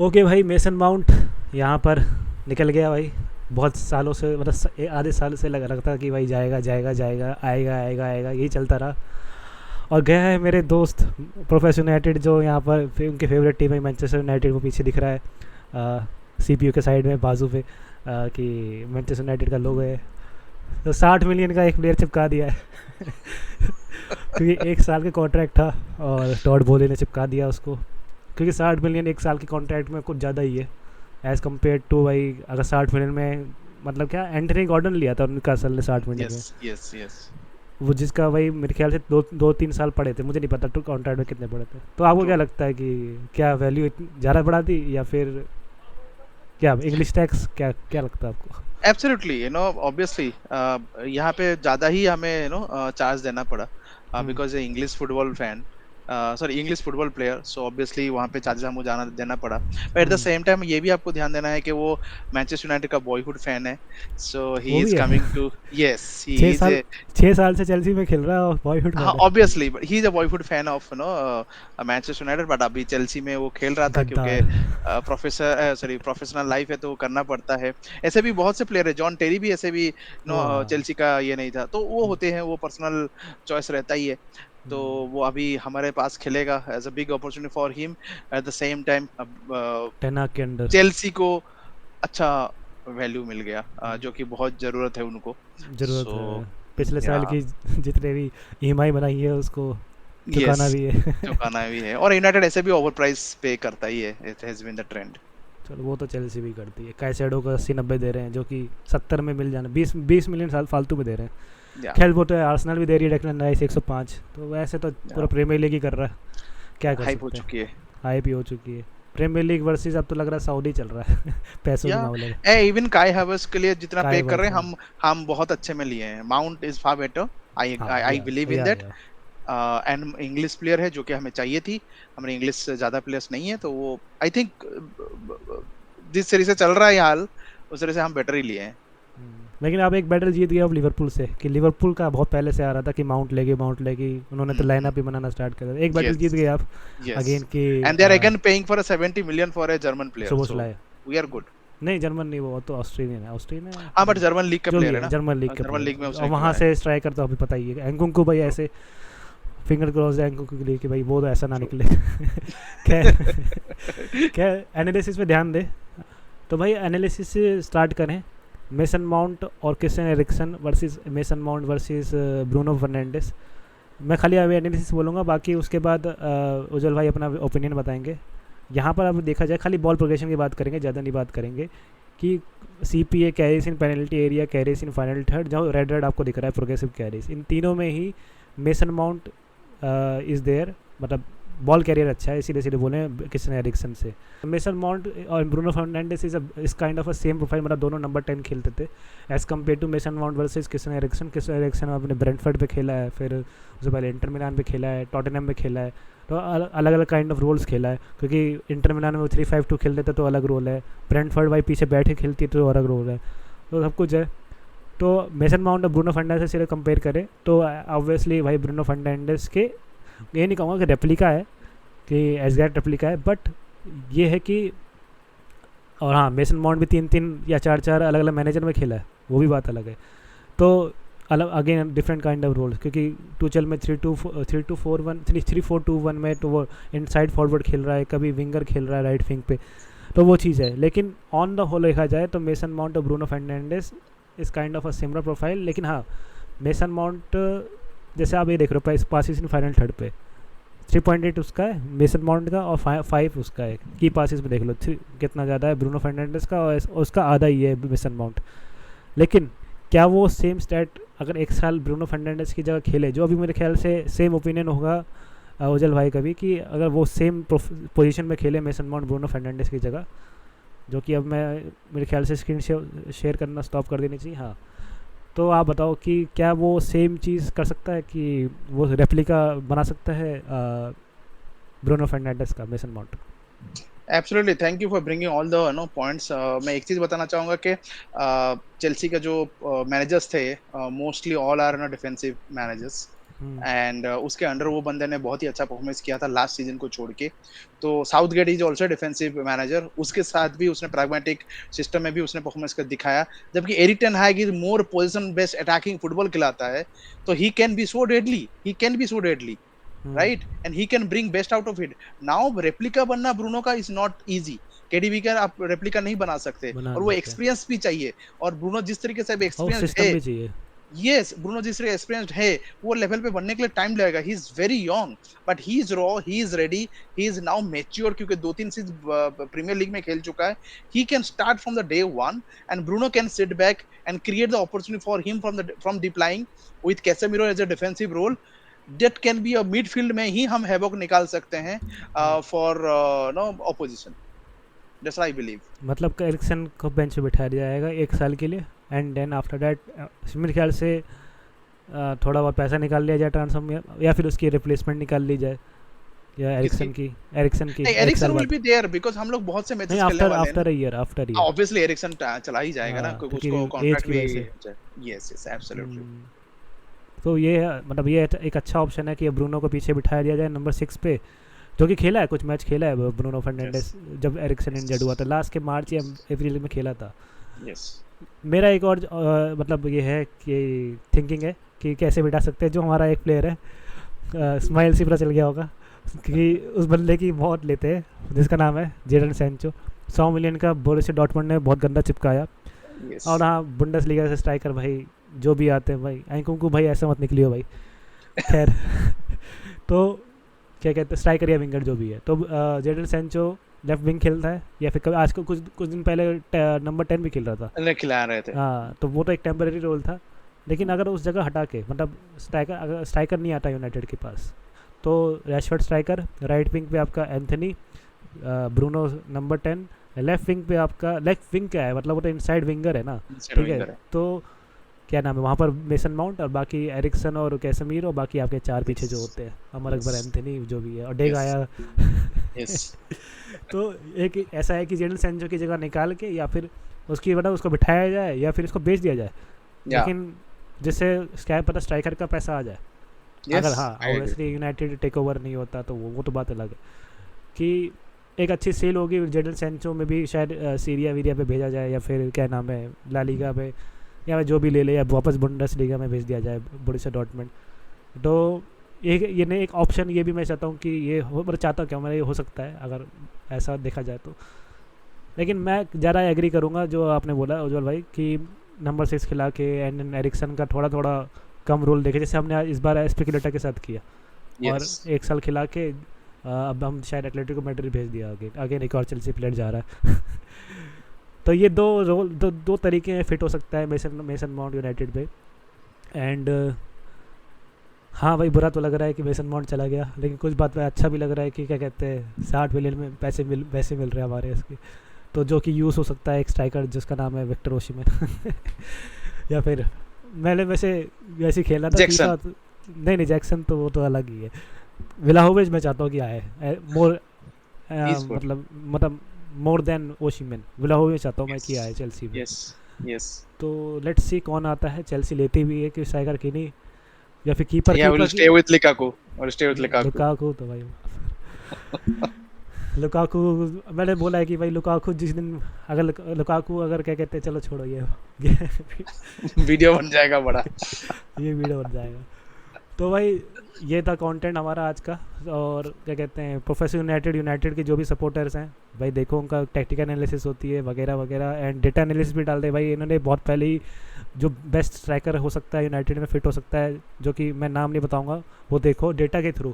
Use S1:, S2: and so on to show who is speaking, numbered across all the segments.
S1: Okay भाई, mason mount यहाँ पर निकल गया भाई। बहुत सालों से, मतलब आधे साल से लग रहा था कि भाई जाएगा जाएगा जाएगा, आएगा आएगा आएगा, यही चलता रहा। और गया है मेरे दोस्त प्रोफेशनल यूनाइटेड, जो यहाँ पर उनके फेवरेट टीम है मैनचेस्टर यूनाइटेड, वो पीछे दिख रहा है सीपीयू के साइड में बाजू पे, कि मैनचेस्टर यूनाइटेड का लोगो है। तो 60 मिलियन का एक प्लेयर चिपका दिया है। क्योंकि 1 साल का कॉन्ट्रैक्ट था और टॉड बोले ने चिपका दिया उसको। क्योंकि 60 मिलियन 1 साल के कॉन्ट्रैक्ट में कुछ ज़्यादा ही है एज़ कम्पेयर टू भाई। अगर 60 मिलियन में, मतलब क्या, एंटनी गॉर्डन लिया था उनका असल ने 60 मिलियन
S2: यस
S1: में।
S2: Yes yes.
S1: वो जिसका भाई मेरे ख्याल से 2-3 साल पड़े थे, मुझे नहीं पता टू कॉन्ट्रैक्ट में कितने पड़े थे। तो आपको
S2: ट्रू।
S1: क्या लगता है कि क्या वैल्यू इतनी ज़्यादा बढ़ा दी, या फिर क्या इंग्लिश टैक्स, क्या क्या लगता है आपको?
S2: एब्सोल्युटली, ऑब्वियसली यहाँ पे ज्यादा ही हमें चार्ज देना पड़ा
S1: hmm,
S2: because English football fan, sorry English football player, so obviously वहाँ पे चार्जेस हमको जाना देना पड़ा। But at the
S1: hmm,
S2: same time ये भी आपको ध्यान देना है कि वो मैनचेस्टर यूनाइटेड का बॉयहुड फैन है। सो ही
S1: वो
S2: इज
S1: भी है।
S2: कमिंग टू, यस ही
S1: छः
S2: इज
S1: साल
S2: ए,
S1: 6 साल से चेल्सी में खेल रहा है और बॉयहुड
S2: हाँ
S1: फैन है।
S2: Obviously he is a boyhood fan of Manchester United, but अभी चेल्सी में वो खेल रहा था क्योंकि
S1: गद्दार।
S2: प्रोफेशनल लाइफ है तो वो करना पड़ता है। ऐसे भी बहुत से प्लेयर है, जॉन टेरी भी ऐसे भी
S1: वाह।
S2: चेल्सी का ये नहीं था, तो वो
S1: हम्म,
S2: होते हैं, वो पर्सनल चॉइस रहता ही है। तो
S1: हम्म,
S2: वो अभी हमारे पास खेलेगा as a big opportunity for him. At the same time
S1: टेना के अंडर।
S2: चेल्सी को अच्छा वैल्यू मिल गया, जो कि बहुत जरूरत है उनको।
S1: ज़रूरत
S2: सो
S1: है। पिछले
S2: या
S1: साल की जितने भी ईएमआई बनाई है उसको
S2: यस,
S1: चुकाना भी है।
S2: चुकाना भी है, और यूनाइटेड ऐसे भी ओवर प्राइस पे करता ही है, it has been the trend.
S1: चलो, वो तो चेल्सी भी करती है। कैसेडो को 80-90 दे रहे हैं, जो कि 70 में मिल जाना, 20 मिलियन साल फालतू में दे रहे हैं।
S2: या
S1: खेल वो तो है, आर्सेनल भी दे रही है डेक्लन राइस 105। तो वैसे तो पूरा
S2: या
S1: प्रीमियर लीग ही कर रहा है, क्या कर
S2: हाइप हो
S1: सकते हैं।
S2: चुकी है।
S1: हाइप ही हो चुकी है। प्रीमियर लीग वर्सेस अब तो लग रहा है सऊदी चल रहा है। पैसों
S2: या
S1: के मामले में।
S2: ए इवन काई हावर्स के लिए जितना
S1: काय
S2: पे कर रहे
S1: वर्स
S2: हैं
S1: है।
S2: हम बहुत अच्छे में लिए हैं, माउंट इज फार बेटर। आई
S1: हाँ,
S2: आई बिलीव इन दैट।
S1: या
S2: एंड इंग्लिश प्लेयर है जो कि हमें चाहिए थी, हमारे इंग्लिश से ज्यादा प्लेयर्स नहीं है, तो वो आई थिंक जिस तरह से चल रहा है ये हाल, उस तरह से हम बेटर ही लिए हैं।
S1: लेकिन आप एक बैटल जीत गया अब लिवरपूल से, कि लिवरपूल का बहुत पहले से आ रहा था कि माउंट लेगी माउंट लेगी, उन्होंने तो लाइनअप ही बनाना स्टार्ट कर दिया। एक बैटल जीत
S2: यस
S1: गए आप
S2: यस।
S1: अगेन की।
S2: And they are again paying for a 70 million for a German player,
S1: सोबोस
S2: सो
S1: लाए।
S2: We are good.
S1: नहीं, जर्मन नहीं, वो तो ऑस्ट्रेलियन है, ऑस्ट्रेलियन है
S2: हाँ
S1: पता
S2: बट
S1: नहीं।
S2: जर्मन लीग का
S1: जो भी
S2: प्लेयर है
S1: है,
S2: ना,
S1: जर्मन लीग के
S2: जर्मन लीग में
S1: प्लेयर, और
S2: उसने
S1: वहाँ
S2: खेला है।
S1: से स्ट्राइकर तो अभी पता ही है, एंकुंकू भाई
S2: True.
S1: ऐसे। फिंगर क्रॉस है एंकुंकू के लिए कि भाई वो तो ऐसा ना निकले। खैर, खैर एनालिसिस पे ध्यान दे। तो भाई एनालिसिस से स्टार्ट करें। मेसन माउंट और Christian Eriksen versus Mason Mount versus Bruno Fernandes. मैं खाली अभी एनालिसिस बोलूँगा, बाकी उसके बाद उज्जवल भाई अपना ओपिनियन बताएंगे। यहाँ पर अब देखा जाए खाली बॉल प्रोग्रेशन की बात करेंगे, ज़्यादा नहीं बात करेंगे कि CPA carries in penalty area, carries in final third, जो रेड रेड आपको दिख रहा है प्रोग्रेसिव कैरीज, इन तीनों में ही मेसन माउंट इज़ देयर। मतलब बॉल कैरियर अच्छा है, इसीलिए इसीलिए बोले क्रिस्टियन एरिक्सन से। मेसन माउंट और ब्रूनो फर्नांडिस इस kind of a same profile, मतलब दोनों नंबर 10 खेलते थे as compared to Mason Mount versus Christian Eriksen. Christian Eriksen अपने ब्रेंटफर्ड पे खेला है, फिर उससे पहले इंटर मिलान पे खेला है, टॉटनहम पे खेला है। तो अलग अलग काइंड ऑफ रोल्स खेला है, क्योंकि इंटर मिलान में वो 3-5-2 खेलते थे तो अलग रोल है, ब्रेंटफर्ड भाई पीछे बैठे खेलती है तो अलग रोल है, तो सब कुछ है। तो मेसन माउंट और ब्रूनो फर्नांडिस से कंपेयर करें तो ऑब्वियसली भाई ब्रूनो फर्नांडिस के, ये नहीं कहूँगा कि रेप्लिका है, कि एसगैट रेप्लिका है, बट ये है कि, और हाँ मेसन माउंट भी 3-3 या 4-4 अलग अलग मैनेजर में खेला है, वो भी बात अलग है। तो अलग again different kind of roles, क्योंकि टूचल में 3-4-1 में तो वो इनसाइड फॉरवर्ड खेल रहा है, कभी विंगर खेल रहा है राइट विंग पे, तो वो चीज़ है। लेकिन ऑन द होल देखा जाए तो मेसन माउंट और ब्रूनो फर्नांडिस इस kind of a similar profile. लेकिन हाँ, मेसन माउंट जैसे आप ये देख रहे हो पासिस इन फाइनल थर्ड पे 3.8 उसका है मेसन माउंट का, और 5 उसका है की पासिस में। देख लो कितना ज़्यादा है ब्रूनो फर्नांडिस का, और उसका आधा ही है मेसन माउंट। लेकिन क्या वो सेम स्टैट अगर 1 साल ब्रूनो फर्नांडिस की जगह खेले, जो अभी मेरे ख्याल से सेम ओपिनियन होगा उजल भाई का भी, कि अगर वो सेम पोजीशन में खेले मेसन माउंट ब्रूनो फर्नांडिस की जगह, जो कि अब मैं मेरे ख्याल से स्क्रीन शेयर करना स्टॉप कर देनी चाहिए। हाँ, तो आप बताओ कि क्या वो सेम चीज़ कर सकता है, कि वो रेप्लिका बना सकता है ब्रूनो फर्नांडिस का mason mount?
S2: Absolutely, thank you for bringing all the points. मैं एक चीज बताना चाहूंगा कि चेल्सी का जो मैनेजर्स थे, mostly all are defensive managers. And उसके अंडर वो बंदे ने बहुत ही अच्छा परफॉर्मेंस किया था लास्ट सीजन को छोड़ के। तो Southgate is also defensive manager, उसके साथ भी उसने प्रैग्मेटिक सिस्टम में भी उसने परफॉर्मेंस कर दिखाया। जबकि Erik ten Hag is more position based attacking football खिलाता है, तो he can be so deadly, he can be so deadly, right, and he can bring best out of it. Now replica बनना Bruno का is not easy, KDB का आप replica नहीं बना सकते,
S1: बना
S2: और
S1: नहीं
S2: वो
S1: सकते
S2: एक्सपीरियंस भी चाहिए। और ब्रूनो जिस तरीके से अब
S1: और
S2: एक्सपीरियंस्ड
S1: सिस्टम
S2: है,
S1: भी चाहिए।
S2: यस, ब्रूनो जिस तरह एक्सपीरियंस्ड है, वो लेवल पे बनने के लिए टाइम लगेगा। He is very young, but he is raw, he is ready, he is now mature, क्योंकि 2-3 सीजन प्रीमियर लीग में खेल चुका है। He can start from the day one, and Bruno can sit back and create the opportunity for him from deploying with Casemiro as a defensive role. That can be a midfield में ही हम havoc निकाल सकते हैं for no opposition. That's what I believe.
S1: मतलब Ericsson को bench पे बिठाया जाएगा 1 साल के लिए, एंड देन आफ्टर दैट मेरे ख्याल से थोड़ा बहुत पैसा निकाल लिया जाए ट्रांसफर में, या फिर उसकी रिप्लेसमेंट निकाल ली जाए, या एरिक्सन की
S2: नहीं,
S1: 1 साल
S2: एरिक्सन विल
S1: बाद।
S2: बी देयर बिकॉज़ हम लोग बहुत से
S1: नहीं,
S2: मैचेस खेलने
S1: आफ्टर
S2: वाले हैं ना।
S1: After year, after year.
S2: Obviously Eriksen चला ही जाएगा ना,
S1: हाँ,
S2: क्योंकि
S1: क्योंकि
S2: उसको
S1: एज
S2: कॉन्ट्रैक्ट
S1: की
S2: भी।
S1: वजह से।
S2: Yes yes absolutely.
S1: तो ये मतलब ये एक अच्छा ऑप्शन है कि ब्रूनो को पीछे बिठाया दिया जाए नंबर 6 पे, जो कि खेला है, कुछ मैच खेला है ब्रूनो फर्नांडिस जब एरिक्सन इंजर्ड हुआ था लास्ट के मार्च या अप्रैल में खेला था।
S2: यस,
S1: मेरा एक और मतलब ये है कि थिंकिंग है कि कैसे बिठा सकते हैं जो हमारा एक प्लेयर है, स्माइल सिपरा चल गया होगा कि उस बंदे की बहुत लेते हैं जिसका नाम है जेडन सैंचो। 100 मिलियन का बोरुसिया डॉर्टमुंड ने बहुत गंदा चिपकाया।
S2: यस।
S1: और हाँ, बुंडेसलीगा से स्ट्राइकर भाई जो भी आते हैं भाई, एंकुंकू भाई ऐसे मत निकलियो भाई, खैर। तो क्या कहते हैं, स्ट्राइकर या विंगर जो भी है, तो जेडन सैंचो लेफ्ट विंग खेलता है, या फिर कभी आज को कुछ दिन पहले नंबर 10 भी खेल रहा था।
S2: उन्हें खिला रहे थे।
S1: हाँ, तो वो तो एक टेम्परेरी रोल था, लेकिन अगर उस जगह हटा के, मतलब अगर स्ट्राइकर नहीं आता यूनाइटेड के पास, तो रैशफोर्ड स्ट्राइकर, राइट विंग पे आपका Anthony, Bruno number 10, left wing पे आपका, लेफ्ट विंग क्या है मतलब वो तो इनसाइड विंगर है ना, ठीक है। तो क्या नाम है वहाँ पर, मेसन माउंट, और बाकी एरिक्सन और कैसेमीरो, और बाकी आपके 4 पीछे जो होते हैं, अमर अकबर, एंथनी जो भी है, और डेग आया। तो एक ऐसा है कि जेडन सैंचो की जगह निकाल के, या फिर उसकी मतलब उसको बिठाया जाए, या फिर इसको बेच दिया जाए, लेकिन जिससे क्या पता स्ट्राइकर का पैसा आ जाए। अगर हाँ ऑब्वियसली यूनाइटेड टेक ओवर नहीं होता तो वो तो बात अलग है कि एक अच्छी सेल होगी। जेडन सैंचो में भी शायद सीरिया वीरिया पे भेजा जाए, या फिर क्या नाम है ला लीगा पे, या जो भी ले ले, या वापस बुंडेसलीगा में भेज दिया जाए बोरुसिया डॉर्टमुंड। तो ये नहीं, एक ऑप्शन ये भी मैं चाहता हूँ कि ये हो, मतलब चाहता हूँ क्या मैं, ये हो सकता है अगर ऐसा देखा जाए तो। लेकिन मैं ज़्यादा एग्री करूँगा जो आपने बोला उज्जवल भाई कि नंबर 6 खिला के एंड एरिक्सन का थोड़ा थोड़ा कम रोल देखे, जैसे हमने इस बार एस्पिकुलेटा के साथ किया। और 1 साल खिला के अब हम शायद एटलेटिको मैड्रिड भेज दिया, अगेन एक और चेल्सी प्लेयर जा रहा है। तो ये दो तरीके हैं फिट हो सकता है मेसन माउंट यूनाइटेड पे। एंड हाँ भाई, बुरा तो लग रहा है कि मेसन माउंट चला गया, लेकिन कुछ बात में अच्छा भी लग रहा है कि क्या कहते हैं 60 मिलियन में पैसे मिल रहे हैं हमारे इसके, तो जो कि यूज़ हो सकता है एक स्ट्राइकर जिसका नाम है विक्टर ओशिमेन। या फिर मैंने वैसे खेला था फीफा, नहीं जैक्सन तो वो तो अलग ही है। व्लाहोविच मैं चाहता हूँ कि आए मोर, मतलब मोर देन ओशिमेन, व्लाहोविच चाहता हूँ मैं कि आए चेल्सी में।
S2: यस।
S1: तो लेट्स सी कौन आता है, चेल्सी लेती भी है कि स्ट्राइकर की नहीं, या फिर कीपर लुकाकू तो भाई लुकाकू मैंने बोला है कि भाई लुकाकू जिस दिन अगर क्या कहते हैं, चलो छोड़ो ये
S2: वीडियो बन जाएगा बड़ा।
S1: ये वीडियो बन जाएगा। तो भाई ये था कंटेंट हमारा आज का। और क्या कहते हैं, प्रोफेसर यूनाइटेड के जो भी सपोर्टर्स हैं भाई, देखो उनका टैक्टिकल एनालिसिस होती है वगैरह वगैरह, एंड डेटा एनालिसिस भी डालते हैं भाई। इन्होंने बहुत पहले ही जो बेस्ट स्ट्राइकर हो सकता है यूनाइटेड में फिट हो सकता है, जो कि मैं नाम नहीं बताऊंगा, वो देखो डेटा के थ्रू।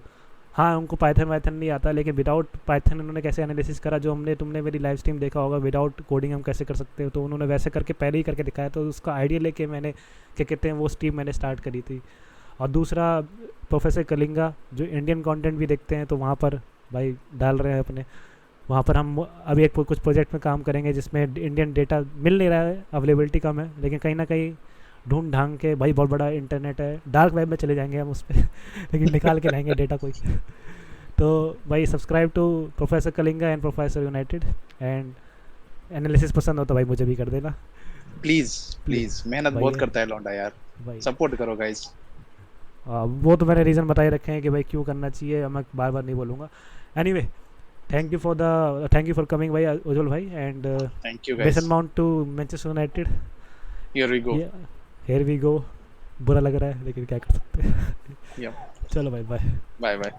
S1: हाँ, उनको पाइथन नहीं आता, लेकिन विदाउट पाइथन उन्होंने कैसे एनालिसिस करा, जो तुमने मेरी लाइव स्ट्रीम देखा होगा, विदाउट कोडिंग हम कैसे कर सकते हो, तो उन्होंने वैसे करके पहले ही करके दिखाया। तो उसका आइडिया लेके मैंने क्या कहते हैं वो स्ट्रीम मैंने स्टार्ट करी थी। और दूसरा प्रोफेसर कलिंगा जो इंडियन कंटेंट भी देखते हैं, तो वहाँ पर भाई डाल रहे हैं अपने, वहाँ पर हम अभी एक कुछ प्रोजेक्ट में काम करेंगे जिसमें इंडियन डेटा मिल नहीं रहा है, अवेलेबिलिटी कम है, लेकिन कहीं ना कहीं ढूंढ ढांग के, भाई बहुत बड़ा इंटरनेट है, डार्क वेब में चले जाएंगे हम उस पर लेकिन निकाल के लाएंगे डेटा कोई। तो भाई subscribe to professor Kalinga and professor United, and analysis पसंद हो तो भाई मुझे भी कर देना
S2: प्लीज। मेहनत बहुत करता है लौंडा यार, सपोर्ट करो गाइस।
S1: वो तो मैंने रीज़न बताए रखे हैं कि भाई क्यों करना चाहिए, मैं बार बार नहीं बोलूँगा. Anyway, thank you for coming भाई, उज्जवल भाई, and
S2: thank you
S1: Mason
S2: guys.
S1: Mount to Manchester United.
S2: Here we go.
S1: ये हेयर वी गो. बुरा लग रहा है लेकिन क्या कर सकते हैं.
S2: या.
S1: चलो भाई, बाय.
S2: Bye bye.